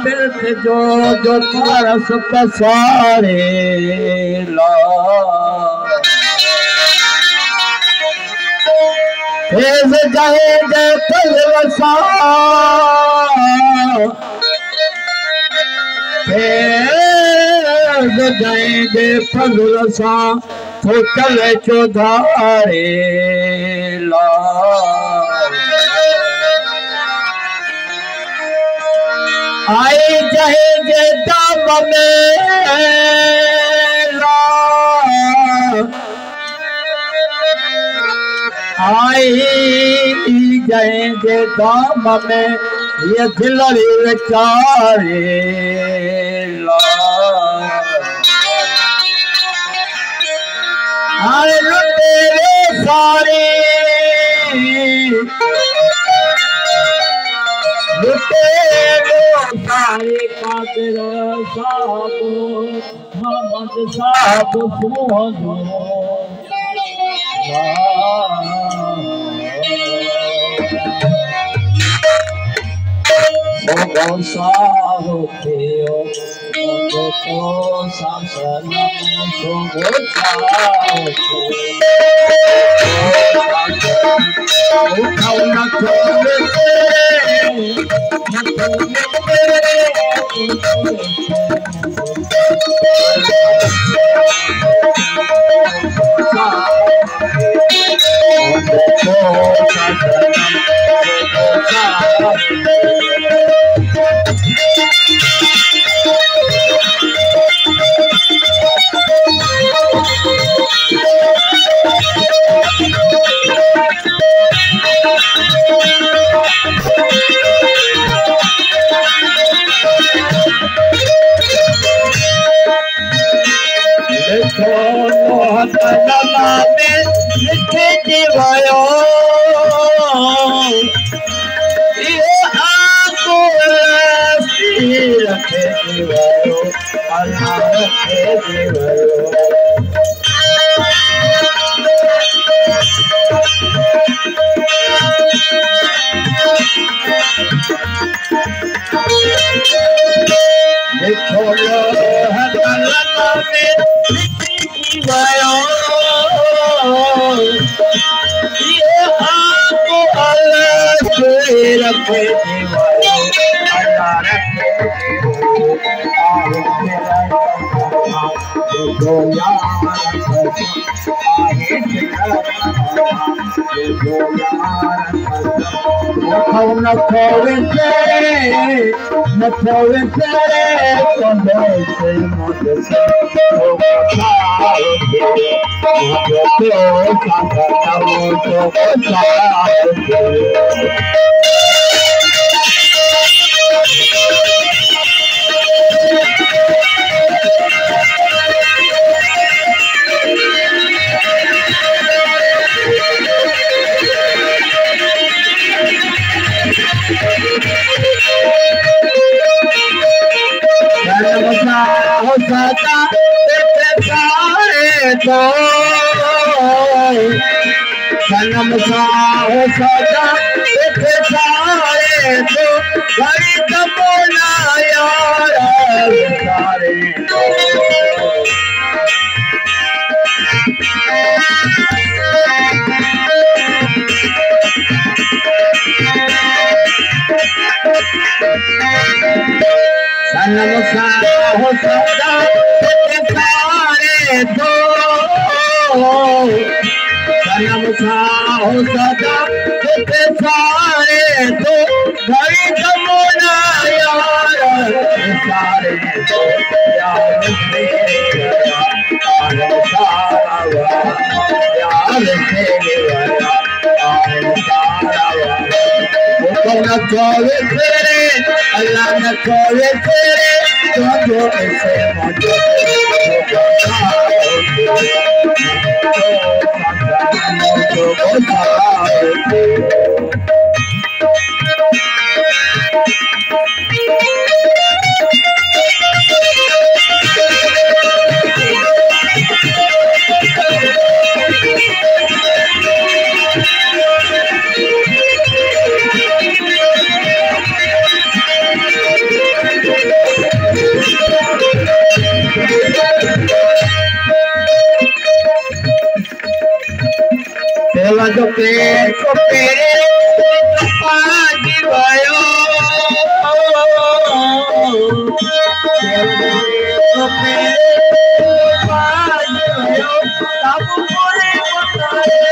तीर्थ जो तरस पसारे ला तेज जाए जय फल वसा तेज जाए जय फल वसा तो चले चौधारे ला आई जाए जय दाम में ला आई जाएंगे दाम में ये दिलरी बेचारे आए लुटेरे सारे कादिर साहब मोहम्मद साहब सुनो Saho Theo, Moto Sasana, Sogo Saho सनम साहो सदा इथे सारे तो घड़ी कमोला यार सारे सनम साहो सदा इथे सारे तो सनम साहो सदा इथे सारे तो घड़ी कमोला यार सारे तो यार न खोवे तेरे अल्लाह न खोवे तेरे तो ऐसे मौजूद सेवा जो पेड़ को पेरे पाज भयो सेवा को पेरे पाज भयो तब पूरे बकरे